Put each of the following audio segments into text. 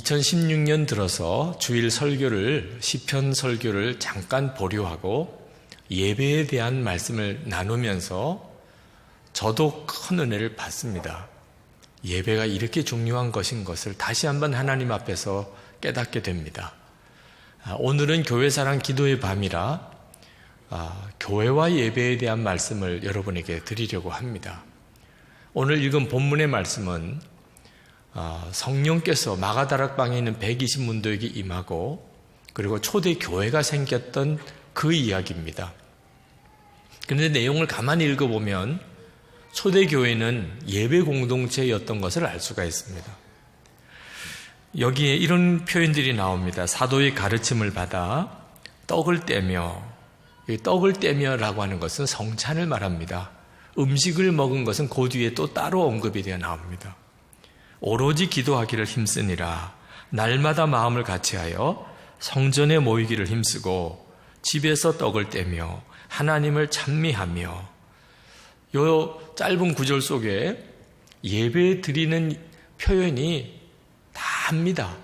2016년 들어서 주일 설교를 시편 설교를 잠깐 보류하고 예배에 대한 말씀을 나누면서 저도 큰 은혜를 받습니다. 예배가 이렇게 중요한 것인 것을 다시 한번 하나님 앞에서 깨닫게 됩니다. 오늘은 교회사랑 기도의 밤이라 교회와 예배에 대한 말씀을 여러분에게 드리려고 합니다. 오늘 읽은 본문의 말씀은 성령께서 마가다락방에 있는 120문도에게 임하고 그리고 초대 교회가 생겼던 그 이야기입니다. 그런데 내용을 가만히 읽어보면 초대 교회는 예배 공동체였던 것을 알 수가 있습니다. 여기에 이런 표현들이 나옵니다. 사도의 가르침을 받아 떡을 떼며, 이 떡을 떼며라고 하는 것은 성찬을 말합니다. 음식을 먹은 것은 그 뒤에 또 따로 언급이 되어 나옵니다. 오로지 기도하기를 힘쓰니라. 날마다 마음을 같이하여 성전에 모이기를 힘쓰고 집에서 떡을 떼며 하나님을 찬미하며. 요 짧은 구절 속에 예배 드리는 표현이 다 합니다.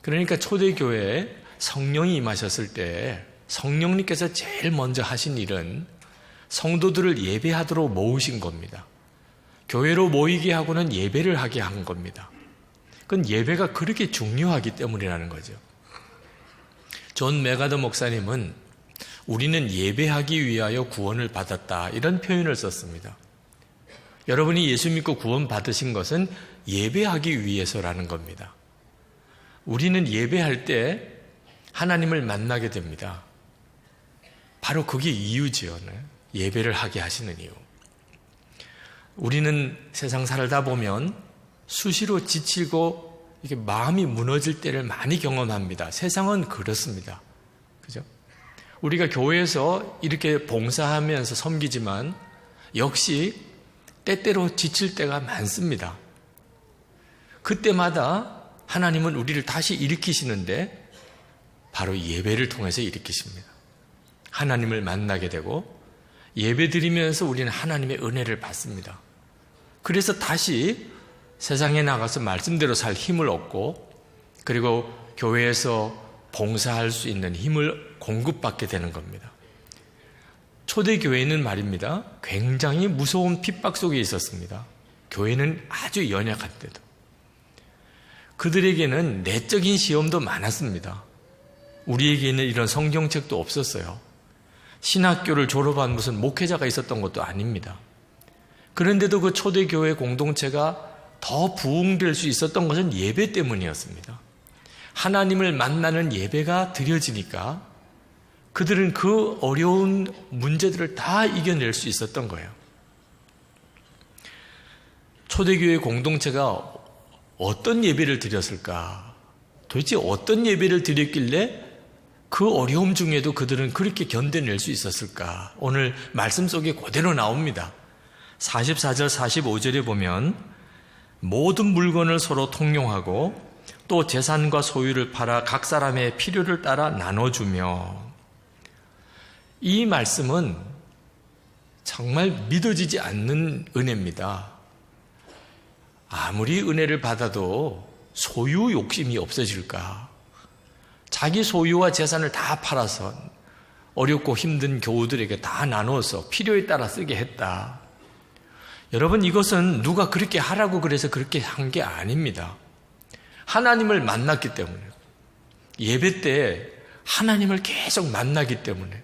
그러니까 초대교회에 성령이 임하셨을 때 성령님께서 제일 먼저 하신 일은 성도들을 예배하도록 모으신 겁니다. 교회로 모이게 하고는 예배를 하게 한 겁니다. 그건 예배가 그렇게 중요하기 때문이라는 거죠. 존 메가더 목사님은 우리는 예배하기 위하여 구원을 받았다, 이런 표현을 썼습니다. 여러분이 예수 믿고 구원 받으신 것은 예배하기 위해서라는 겁니다. 우리는 예배할 때 하나님을 만나게 됩니다. 바로 그게 이유지요. 예배를 하게 하시는 이유. 우리는 세상 살다 보면 수시로 지치고 이게 마음이 무너질 때를 많이 경험합니다. 세상은 그렇습니다. 그죠? 우리가 교회에서 이렇게 봉사하면서 섬기지만 역시 때때로 지칠 때가 많습니다. 그때마다 하나님은 우리를 다시 일으키시는데 바로 예배를 통해서 일으키십니다. 하나님을 만나게 되고 예배 드리면서 우리는 하나님의 은혜를 받습니다. 그래서 다시 세상에 나가서 말씀대로 살 힘을 얻고 그리고 교회에서 봉사할 수 있는 힘을 공급받게 되는 겁니다. 초대교회는 말입니다. 굉장히 무서운 핍박 속에 있었습니다. 교회는 아주 연약한데도. 그들에게는 내적인 시험도 많았습니다. 우리에게는 이런 성경책도 없었어요. 신학교를 졸업한 무슨 목회자가 있었던 것도 아닙니다. 그런데도 그 초대교회 공동체가 더 부흥될 수 있었던 것은 예배 때문이었습니다. 하나님을 만나는 예배가 드려지니까 그들은 그 어려운 문제들을 다 이겨낼 수 있었던 거예요. 초대교회 공동체가 어떤 예배를 드렸을까? 도대체 어떤 예배를 드렸길래 그 어려움 중에도 그들은 그렇게 견뎌낼 수 있었을까? 오늘 말씀 속에 그대로 나옵니다. 44절 45절에 보면 모든 물건을 서로 통용하고 또 재산과 소유를 팔아 각 사람의 필요를 따라 나눠주며. 이 말씀은 정말 믿어지지 않는 은혜입니다. 아무리 은혜를 받아도 소유 욕심이 없어질까? 자기 소유와 재산을 다 팔아서 어렵고 힘든 교우들에게 다 나눠서 필요에 따라 쓰게 했다. 여러분, 이것은 누가 그렇게 하라고 그래서 그렇게 한 게 아닙니다. 하나님을 만났기 때문에, 예배 때 하나님을 계속 만나기 때문에,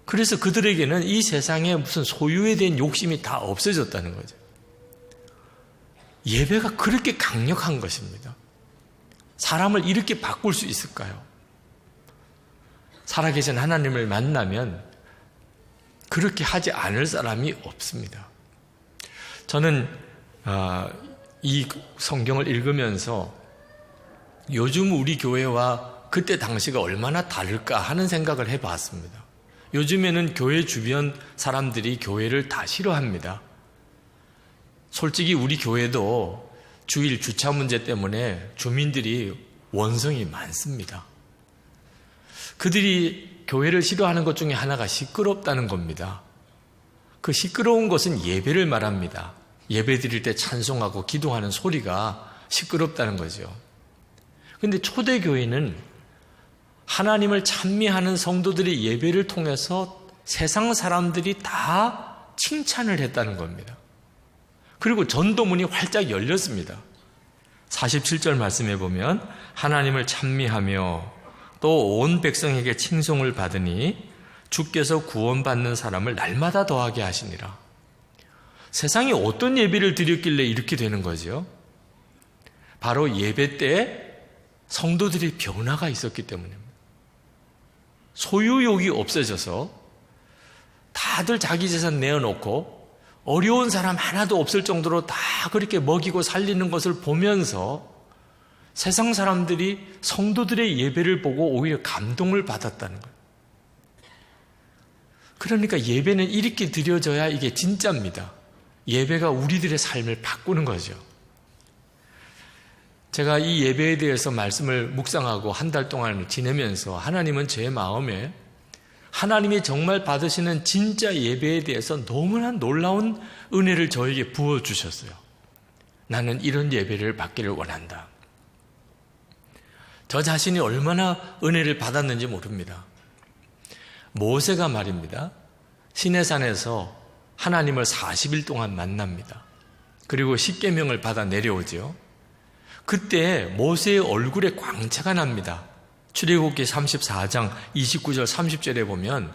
그래서 그들에게는 이 세상에 무슨 소유에 대한 욕심이 다 없어졌다는 거죠. 예배가 그렇게 강력한 것입니다. 사람을 이렇게 바꿀 수 있을까요? 살아계신 하나님을 만나면 그렇게 하지 않을 사람이 없습니다. 저는 이 성경을 읽으면서 요즘 우리 교회와 그때 당시가 얼마나 다를까 하는 생각을 해봤습니다. 요즘에는 교회 주변 사람들이 교회를 다 싫어합니다. 솔직히 우리 교회도 주일 주차 문제 때문에 주민들이 원성이 많습니다. 그들이 교회를 싫어하는 것 중에 하나가 시끄럽다는 겁니다. 그 시끄러운 것은 예배를 말합니다. 예배 드릴 때 찬송하고 기도하는 소리가 시끄럽다는 거죠. 근데 초대교회는 하나님을 찬미하는 성도들의 예배를 통해서 세상 사람들이 다 칭찬을 했다는 겁니다. 그리고 전도문이 활짝 열렸습니다. 47절 말씀해 보면 하나님을 찬미하며 또 온 백성에게 칭송을 받으니 주께서 구원받는 사람을 날마다 더하게 하시니라. 세상에 어떤 예배를 드렸길래 이렇게 되는 거죠? 바로 예배 때 성도들의 변화가 있었기 때문입니다. 소유욕이 없어져서 다들 자기 재산 내어놓고 어려운 사람 하나도 없을 정도로 다 그렇게 먹이고 살리는 것을 보면서 세상 사람들이 성도들의 예배를 보고 오히려 감동을 받았다는 거예요. 그러니까 예배는 이렇게 드려져야 이게 진짜입니다. 예배가 우리들의 삶을 바꾸는 거죠. 제가 이 예배에 대해서 말씀을 묵상하고 한 달 동안 지내면서 하나님은 제 마음에 하나님이 정말 받으시는 진짜 예배에 대해서 너무나 놀라운 은혜를 저에게 부어주셨어요. 나는 이런 예배를 받기를 원한다. 저 자신이 얼마나 은혜를 받았는지 모릅니다. 모세가 말입니다. 시내산에서 하나님을 40일 동안 만납니다. 그리고 십계명을 받아 내려오죠. 그때 모세의 얼굴에 광채가 납니다. 출애굽기 34장 29절 30절에 보면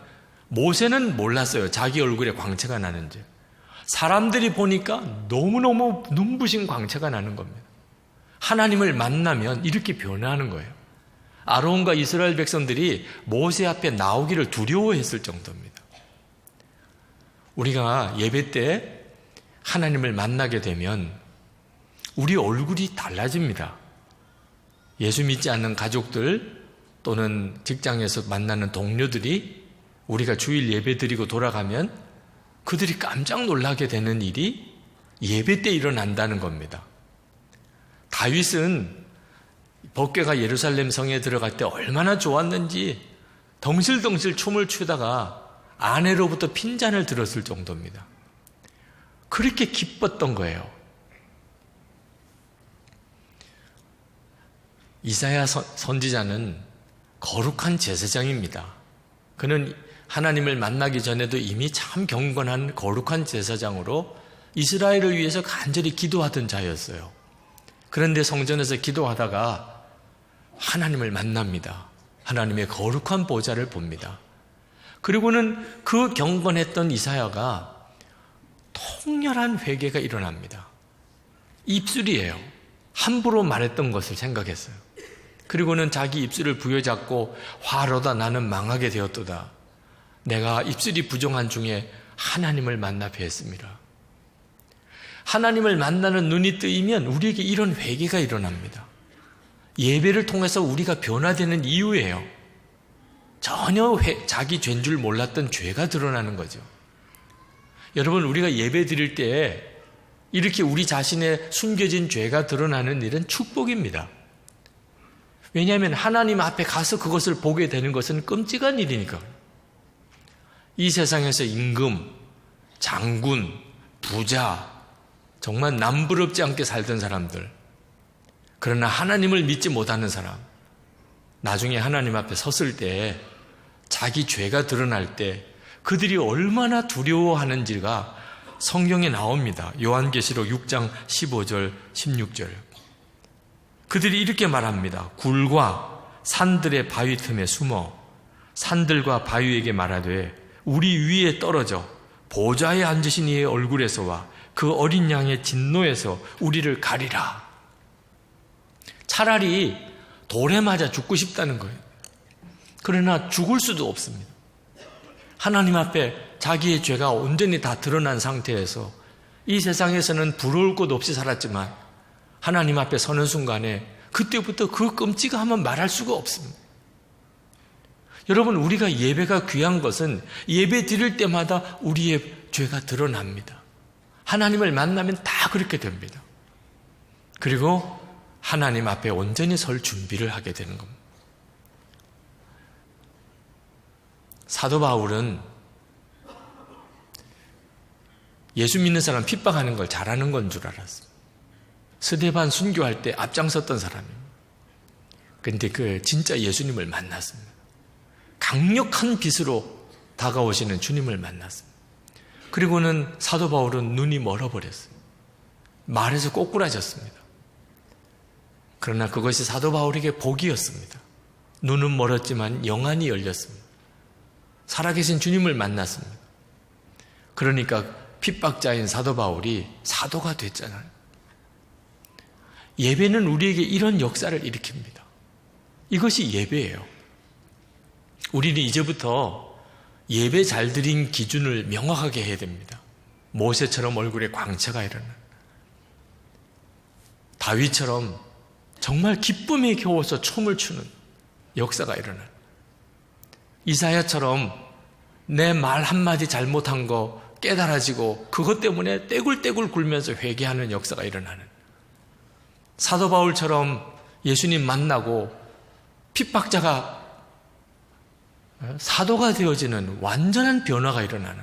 모세는 몰랐어요. 자기 얼굴에 광채가 나는지. 사람들이 보니까 너무너무 눈부신 광채가 나는 겁니다. 하나님을 만나면 이렇게 변화하는 거예요. 아론과 이스라엘 백성들이 모세 앞에 나오기를 두려워했을 정도입니다. 우리가 예배 때 하나님을 만나게 되면 우리 얼굴이 달라집니다. 예수 믿지 않는 가족들 또는 직장에서 만나는 동료들이 우리가 주일 예배 드리고 돌아가면 그들이 깜짝 놀라게 되는 일이 예배 때 일어난다는 겁니다. 다윗은 법궤가 예루살렘 성에 들어갈 때 얼마나 좋았는지 덩실덩실 춤을 추다가 아내로부터 핀잔을 들었을 정도입니다. 그렇게 기뻤던 거예요. 이사야 선지자는 거룩한 제사장입니다. 그는 하나님을 만나기 전에도 이미 참 경건한 거룩한 제사장으로 이스라엘을 위해서 간절히 기도하던 자였어요. 그런데 성전에서 기도하다가 하나님을 만납니다. 하나님의 거룩한 보좌를 봅니다. 그리고는 그 경건했던 이사야가 통렬한 회개가 일어납니다. 입술이에요. 함부로 말했던 것을 생각했어요. 그리고는 자기 입술을 부여잡고 화로다 나는 망하게 되었도다. 내가 입술이 부정한 중에 하나님을 만나 뵀습니다. 하나님을 만나는 눈이 뜨이면 우리에게 이런 회개가 일어납니다. 예배를 통해서 우리가 변화되는 이유예요. 전혀 자기 죄인 줄 몰랐던 죄가 드러나는 거죠. 여러분, 우리가 예배 드릴 때 이렇게 우리 자신의 숨겨진 죄가 드러나는 일은 축복입니다. 왜냐하면 하나님 앞에 가서 그것을 보게 되는 것은 끔찍한 일이니까. 이 세상에서 임금, 장군, 부자, 정말 남부럽지 않게 살던 사람들, 그러나 하나님을 믿지 못하는 사람, 나중에 하나님 앞에 섰을 때 자기 죄가 드러날 때 그들이 얼마나 두려워하는지가 성경에 나옵니다. 요한계시록 6장 15절 16절. 그들이 이렇게 말합니다. 굴과 산들의 바위 틈에 숨어 산들과 바위에게 말하되 우리 위에 떨어져 보좌에 앉으신 이의 얼굴에서와 그 어린 양의 진노에서 우리를 가리라. 차라리 돌에 맞아 죽고 싶다는 거예요. 그러나 죽을 수도 없습니다. 하나님 앞에 자기의 죄가 온전히 다 드러난 상태에서 이 세상에서는 부러울 것 없이 살았지만 하나님 앞에 서는 순간에 그때부터 그 끔찍함은 말할 수가 없습니다. 여러분, 우리가 예배가 귀한 것은 예배 드릴 때마다 우리의 죄가 드러납니다. 하나님을 만나면 다 그렇게 됩니다. 그리고 하나님 앞에 온전히 설 준비를 하게 되는 겁니다. 사도 바울은 예수 믿는 사람 핍박하는 걸 잘하는 건 줄 알았어요. 스데반 순교할 때 앞장섰던 사람입니다. 근데 그 진짜 예수님을 만났습니다. 강력한 빛으로 다가오시는 주님을 만났습니다. 그리고는 사도 바울은 눈이 멀어버렸어요. 말에서 꼬꾸라졌습니다. 그러나 그것이 사도 바울에게 복이었습니다. 눈은 멀었지만 영안이 열렸습니다. 살아계신 주님을 만났습니다. 그러니까 핍박자인 사도 바울이 사도가 됐잖아요. 예배는 우리에게 이런 역사를 일으킵니다. 이것이 예배예요. 우리는 이제부터 예배 잘 드린 기준을 명확하게 해야 됩니다. 모세처럼 얼굴에 광채가 일어나는, 다윗처럼 정말 기쁨에 겨워서 춤을 추는 역사가 일어나는, 이사야처럼 내 말 한마디 잘못한 거 깨달아지고 그것 때문에 떼굴떼굴 굴면서 회개하는 역사가 일어나는, 사도 바울처럼 예수님 만나고 핍박자가 사도가 되어지는 완전한 변화가 일어나는,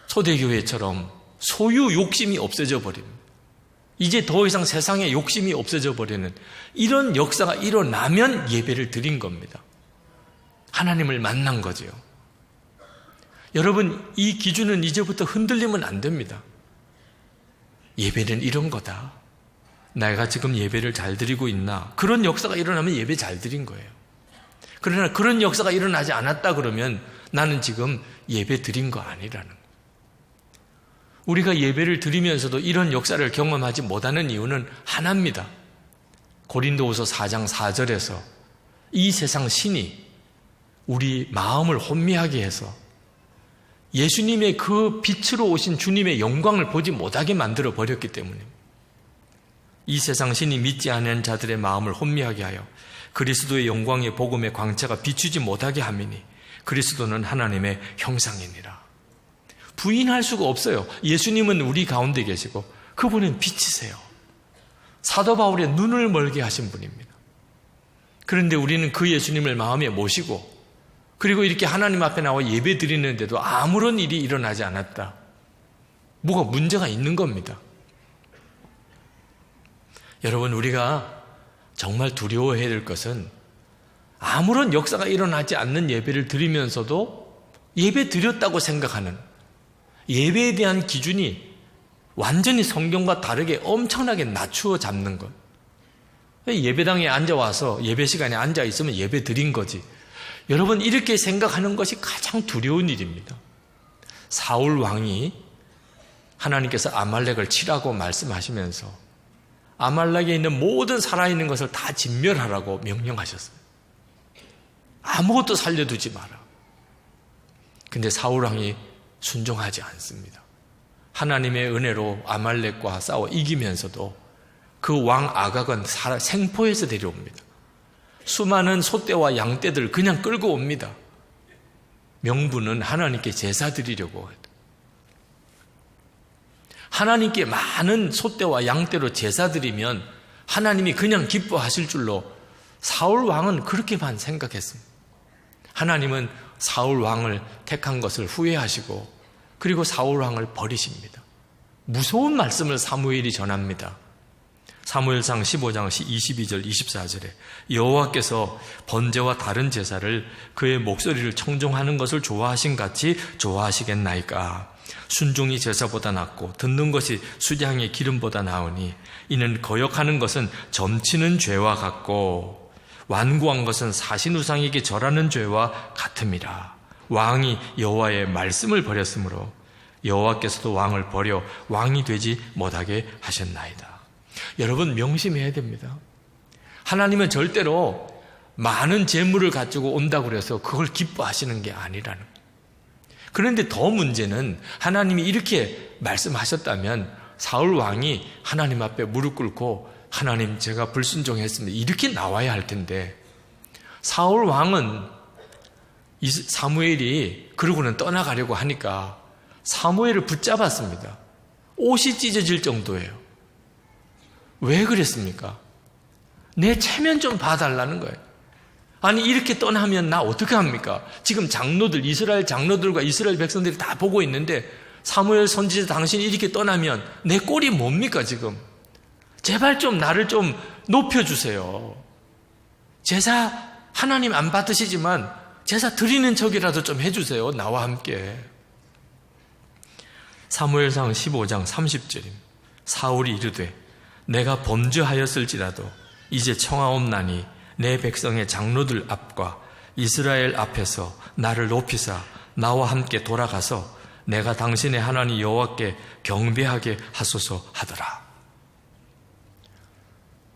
초대교회처럼 소유 욕심이 없어져 버립니다. 이제 더 이상 세상에 욕심이 없어져 버리는 이런 역사가 일어나면 예배를 드린 겁니다. 하나님을 만난 거죠. 여러분, 이 기준은 이제부터 흔들리면 안 됩니다. 예배는 이런 거다. 내가 지금 예배를 잘 드리고 있나? 그런 역사가 일어나면 예배 잘 드린 거예요. 그러나 그런 역사가 일어나지 않았다 그러면 나는 지금 예배 드린 거 아니라는 거예요. 우리가 예배를 드리면서도 이런 역사를 경험하지 못하는 이유는 하나입니다. 고린도후서 4장 4절에서 이 세상 신이 우리 마음을 혼미하게 해서 예수님의 그 빛으로 오신 주님의 영광을 보지 못하게 만들어 버렸기 때문입니다. 이 세상 신이 믿지 않은 자들의 마음을 혼미하게 하여 그리스도의 영광의 복음의 광채가 비추지 못하게 함이니 그리스도는 하나님의 형상이니라. 부인할 수가 없어요. 예수님은 우리 가운데 계시고 그분은 빛이세요. 사도 바울의 눈을 멀게 하신 분입니다. 그런데 우리는 그 예수님을 마음에 모시고 그리고 이렇게 하나님 앞에 나와 예배 드리는데도 아무런 일이 일어나지 않았다. 뭐가 문제가 있는 겁니다. 여러분, 우리가 정말 두려워해야 될 것은 아무런 역사가 일어나지 않는 예배를 드리면서도 예배 드렸다고 생각하는, 예배에 대한 기준이 완전히 성경과 다르게 엄청나게 낮추어 잡는 것. 예배당에 앉아와서 예배 시간에 앉아 있으면 예배 드린 거지. 여러분, 이렇게 생각하는 것이 가장 두려운 일입니다. 사울 왕이 하나님께서 아말렉을 치라고 말씀하시면서 아말렉에 있는 모든 살아있는 것을 다 진멸하라고 명령하셨어요. 아무것도 살려두지 마라. 근데 사울 왕이 순종하지 않습니다. 하나님의 은혜로 아말렉과 싸워 이기면서도 그 왕 아각은 생포해서 데려옵니다. 수많은 소떼와 양떼들 그냥 끌고 옵니다. 명분은 하나님께 제사 드리려고 해도. 하나님께 많은 소떼와 양떼로 제사 드리면 하나님이 그냥 기뻐하실 줄로 사울 왕은 그렇게만 생각했습니다. 하나님은 사울 왕을 택한 것을 후회하시고 그리고 사울 왕을 버리십니다. 무서운 말씀을 사무엘이 전합니다. 사무엘상 15장 22절 24절에 여호와께서 번제와 다른 제사를 그의 목소리를 청종하는 것을 좋아하신 같이 좋아하시겠나이까. 순종이 제사보다 낫고 듣는 것이 수장의 기름보다 나으니 이는 거역하는 것은 점치는 죄와 같고 완고한 것은 사신우상에게 절하는 죄와 같음이라. 왕이 여호와의 말씀을 버렸으므로 여호와께서도 왕을 버려 왕이 되지 못하게 하셨나이다. 여러분, 명심해야 됩니다. 하나님은 절대로 많은 재물을 가지고 온다고 해서 그걸 기뻐하시는 게 아니라는 거예요. 그런데 더 문제는 하나님이 이렇게 말씀하셨다면 사울 왕이 하나님 앞에 무릎 꿇고 하나님, 제가 불순종했습니다, 이렇게 나와야 할 텐데 사울 왕은 사무엘이 그러고는 떠나가려고 하니까 사무엘을 붙잡았습니다. 옷이 찢어질 정도예요. 왜 그랬습니까? 내 체면 좀 봐달라는 거예요. 아니, 이렇게 떠나면 나 어떻게 합니까? 지금 장로들, 이스라엘 장로들과 이스라엘 백성들이 다 보고 있는데 사무엘 선지자 당신이 이렇게 떠나면 내 꼴이 뭡니까 지금? 제발 좀 나를 좀 높여주세요. 제사 하나님 안 받으시지만 제사 드리는 척이라도 좀 해주세요. 나와 함께. 사무엘상 15장 30절입니다. 사울이 이르되 내가 범죄하였을지라도 이제 청하옵나니 내 백성의 장로들 앞과 이스라엘 앞에서 나를 높이사 나와 함께 돌아가서 내가 당신의 하나님 여호와께 경배하게 하소서 하더라.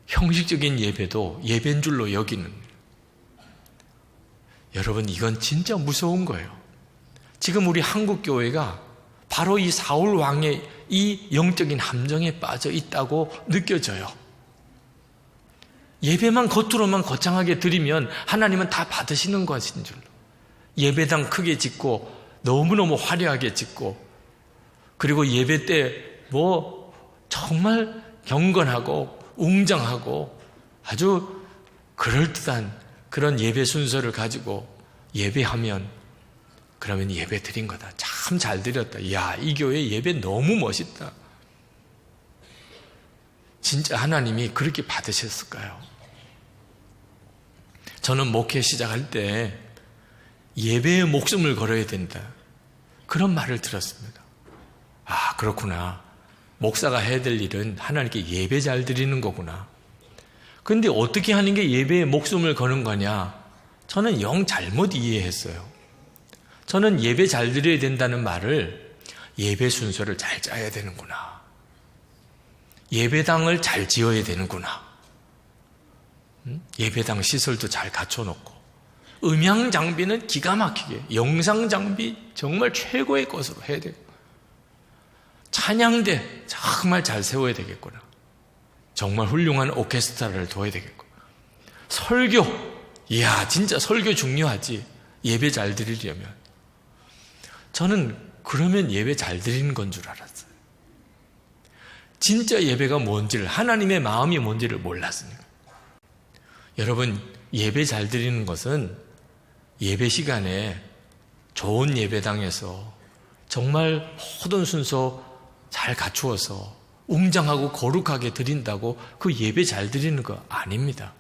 형식적인 예배도 예배인 줄로 여기는, 여러분 이건 진짜 무서운 거예요. 지금 우리 한국 교회가 바로 이 사울 왕의 이 영적인 함정에 빠져 있다고 느껴져요. 예배만 겉으로만 거창하게 드리면 하나님은 다 받으시는 것인 줄로, 예배당 크게 짓고 너무너무 화려하게 짓고, 그리고 예배 때 뭐 정말 경건하고 웅장하고 아주 그럴듯한 그런 예배 순서를 가지고 예배하면, 그러면 예배 드린 거다. 참 잘 드렸다. 이야, 이 교회 예배 너무 멋있다. 진짜 하나님이 그렇게 받으셨을까요? 저는 목회 시작할 때 예배에 목숨을 걸어야 된다, 그런 말을 들었습니다. 아, 그렇구나. 목사가 해야 될 일은 하나님께 예배 잘 드리는 거구나. 그런데 어떻게 하는 게 예배에 목숨을 거는 거냐? 저는 영 잘못 이해했어요. 저는 예배 잘 드려야 된다는 말을 예배 순서를 잘 짜야 되는구나, 예배당을 잘 지어야 되는구나, 예배당 시설도 잘 갖춰놓고, 음향 장비는 기가 막히게, 영상 장비 정말 최고의 것으로 해야 되고, 찬양대 정말 잘 세워야 되겠구나, 정말 훌륭한 오케스트라를 둬야 되겠고, 설교, 이야 진짜 설교 중요하지, 예배 잘 드리려면. 저는 그러면 예배 잘 드리는 건 줄 알았어요. 진짜 예배가 뭔지를, 하나님의 마음이 뭔지를 몰랐으니까. 여러분, 예배 잘 드리는 것은 예배 시간에 좋은 예배당에서 정말 모든 순서 잘 갖추어서 웅장하고 거룩하게 드린다고 그 예배 잘 드리는 거 아닙니다.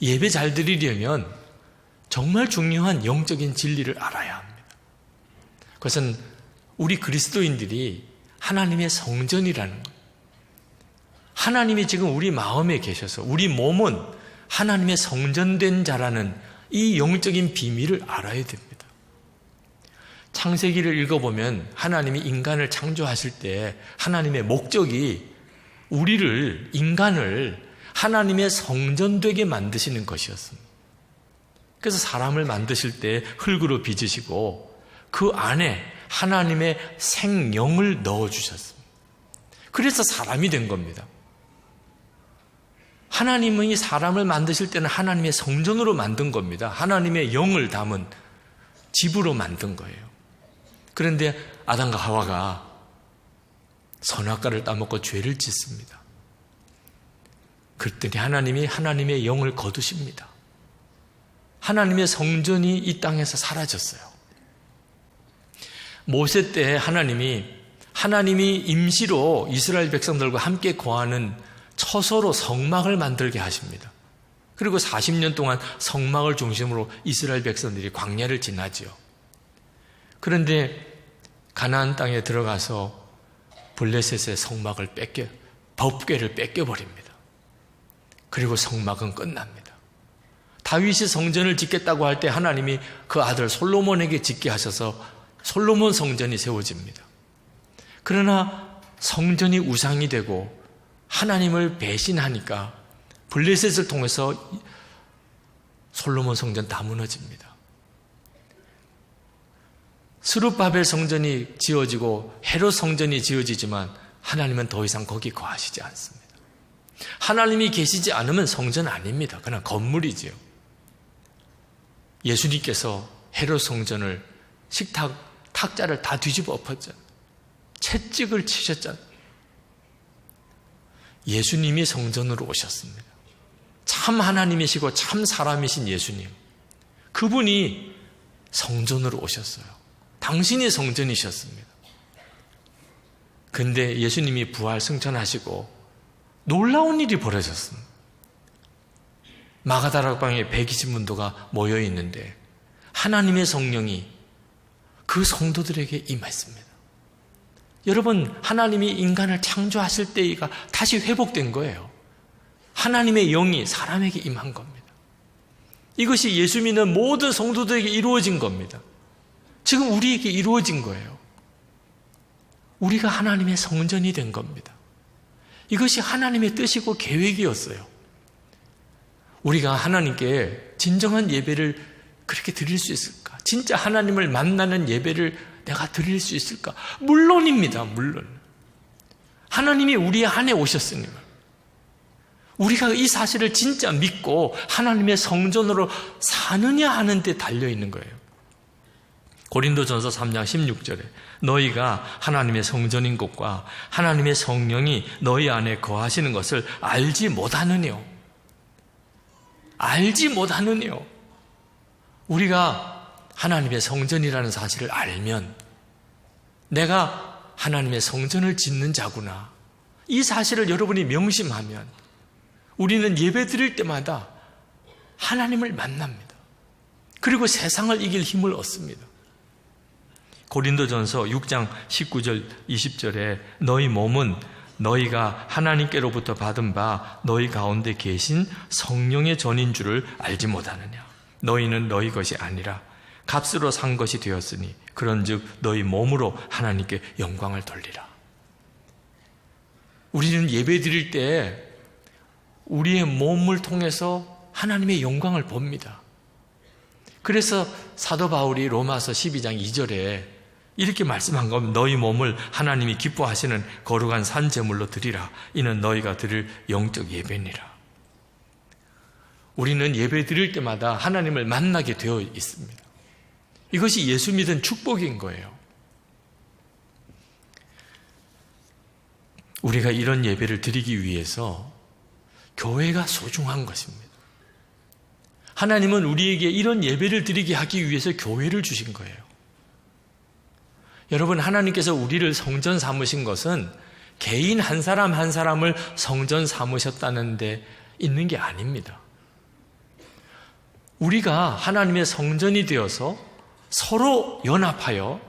예배 잘 드리려면 정말 중요한 영적인 진리를 알아야 합니다. 그것은 우리 그리스도인들이 하나님의 성전이라는 거예요. 하나님이 지금 우리 마음에 계셔서 우리 몸은 하나님의 성전된 자라는 이 영적인 비밀을 알아야 됩니다. 창세기를 읽어보면 하나님이 인간을 창조하실 때 하나님의 목적이 우리를, 인간을 하나님의 성전 되게 만드시는 것이었습니다. 그래서 사람을 만드실 때 흙으로 빚으시고 그 안에 하나님의 생영을 넣어주셨습니다. 그래서 사람이 된 겁니다. 하나님이 사람을 만드실 때는 하나님의 성전으로 만든 겁니다. 하나님의 영을 담은 집으로 만든 거예요. 그런데 아담과 하와가 선악과를 따먹고 죄를 짓습니다. 그랬더니 하나님이 하나님의 영을 거두십니다. 하나님의 성전이 이 땅에서 사라졌어요. 모세 때 하나님이 임시로 이스라엘 백성들과 함께 거하는 처소로 성막을 만들게 하십니다. 그리고 40년 동안 성막을 중심으로 이스라엘 백성들이 광야를 지나지요. 그런데 가나안 땅에 들어가서 블레셋의 성막을 법궤를 뺏겨버립니다. 그리고 성막은 끝납니다. 다윗이 성전을 짓겠다고 할 때 하나님이 그 아들 솔로몬에게 짓게 하셔서 솔로몬 성전이 세워집니다. 그러나 성전이 우상이 되고 하나님을 배신하니까 블레셋을 통해서 솔로몬 성전 다 무너집니다. 스룹바벨 성전이 지어지고 헤롯 성전이 지어지지만 하나님은 더 이상 거기 거하시지 않습니다. 하나님이 계시지 않으면 성전 아닙니다. 그냥 건물이지요. 예수님께서 헤롯 성전을 탁자를 다 뒤집어 엎었잖아요. 채찍을 치셨잖아요. 예수님이 성전으로 오셨습니다. 참 하나님이시고 참 사람이신 예수님. 그분이 성전으로 오셨어요. 당신이 성전이셨습니다. 근데 예수님이 부활 승천하시고 놀라운 일이 벌어졌습니다. 마가다락방에 120문도가 모여 있는데 하나님의 성령이 그 성도들에게 임했습니다. 여러분, 하나님이 인간을 창조하실 때가 다시 회복된 거예요. 하나님의 영이 사람에게 임한 겁니다. 이것이 예수 믿는 모든 성도들에게 이루어진 겁니다. 지금 우리에게 이루어진 거예요. 우리가 하나님의 성전이 된 겁니다. 이것이 하나님의 뜻이고 계획이었어요. 우리가 하나님께 진정한 예배를 그렇게 드릴 수 있을까? 진짜 하나님을 만나는 예배를 내가 드릴 수 있을까? 물론입니다. 물론. 하나님이 우리 안에 오셨으니 우리가 이 사실을 진짜 믿고 하나님의 성전으로 사느냐 하는 데 달려있는 거예요. 고린도전서 3장 16절에 너희가 하나님의 성전인 것과 하나님의 성령이 너희 안에 거하시는 것을 알지 못하느뇨. 알지 못하느뇨. 우리가 하나님의 성전이라는 사실을 알면 내가 하나님의 성전을 짓는 자구나. 이 사실을 여러분이 명심하면 우리는 예배 드릴 때마다 하나님을 만납니다. 그리고 세상을 이길 힘을 얻습니다. 고린도전서 6장 19절 20절에 너희 몸은 너희가 하나님께로부터 받은 바 너희 가운데 계신 성령의 전인 줄을 알지 못하느냐. 너희는 너희 것이 아니라 값으로 산 것이 되었으니 그런즉 너희 몸으로 하나님께 영광을 돌리라. 우리는 예배 드릴 때 우리의 몸을 통해서 하나님의 영광을 봅니다. 그래서 사도 바울이 로마서 12장 2절에 이렇게 말씀한 겁니다. 너희 몸을 하나님이 기뻐하시는 거룩한 산 제물로 드리라. 이는 너희가 드릴 영적 예배니라. 우리는 예배 드릴 때마다 하나님을 만나게 되어 있습니다. 이것이 예수 믿은 축복인 거예요. 우리가 이런 예배를 드리기 위해서 교회가 소중한 것입니다. 하나님은 우리에게 이런 예배를 드리게 하기 위해서 교회를 주신 거예요. 여러분, 하나님께서 우리를 성전 삼으신 것은 개인 한 사람 한 사람을 성전 삼으셨다는 데 있는 게 아닙니다. 우리가 하나님의 성전이 되어서 서로 연합하여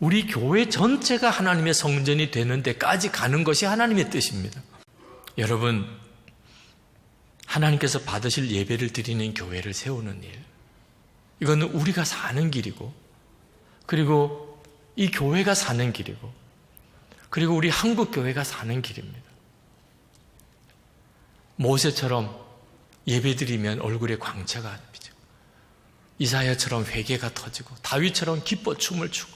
우리 교회 전체가 하나님의 성전이 되는 데까지 가는 것이 하나님의 뜻입니다. 여러분, 하나님께서 받으실 예배를 드리는 교회를 세우는 일, 이거는 우리가 사는 길이고, 그리고 이 교회가 사는 길이고, 그리고 우리 한국 교회가 사는 길입니다. 모세처럼 예배드리면 얼굴에 광채가 비치고, 이사야처럼 회개가 터지고, 다윗처럼 기뻐 춤을 추고,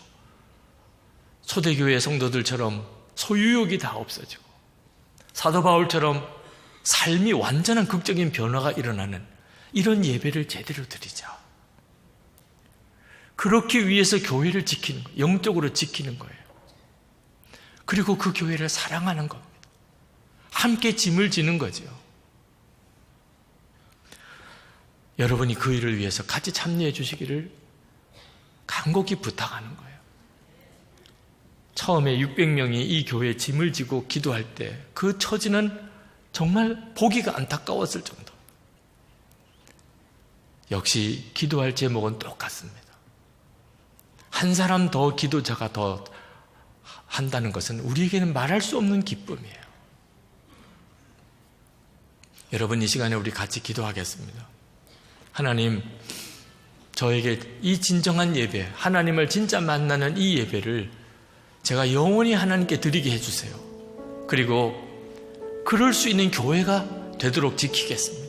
초대교회 성도들처럼 소유욕이 다 없어지고, 사도 바울처럼 삶이 완전한 극적인 변화가 일어나는 이런 예배를 제대로 드리자. 그렇기 위해서 교회를 지키는 거예요. 영적으로 지키는 거예요. 그리고 그 교회를 사랑하는 겁니다. 함께 짐을 지는 거죠. 여러분이 그 일을 위해서 같이 참여해 주시기를 간곡히 부탁하는 거예요. 처음에 600명이 이 교회에 짐을 지고 기도할 때 그 처지는 정말 보기가 안타까웠을 정도. 역시 기도할 제목은 똑같습니다. 한 사람 더 기도자가 더 한다는 것은 우리에게는 말할 수 없는 기쁨이에요. 여러분, 이 시간에 우리 같이 기도하겠습니다. 하나님, 저에게 이 진정한 예배, 하나님을 진짜 만나는 이 예배를 제가 영원히 하나님께 드리게 해주세요. 그리고 그럴 수 있는 교회가 되도록 지키겠습니다.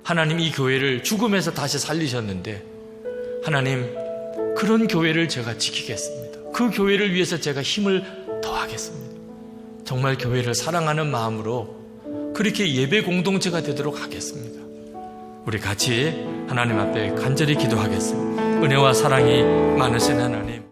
하나님, 이 교회를 죽음에서 다시 살리셨는데 하나님, 그런 교회를 제가 지키겠습니다. 그 교회를 위해서 제가 힘을 더하겠습니다. 정말 교회를 사랑하는 마음으로 그렇게 예배 공동체가 되도록 하겠습니다. 우리 같이 하나님 앞에 간절히 기도하겠습니다. 은혜와 사랑이 많으신 하나님,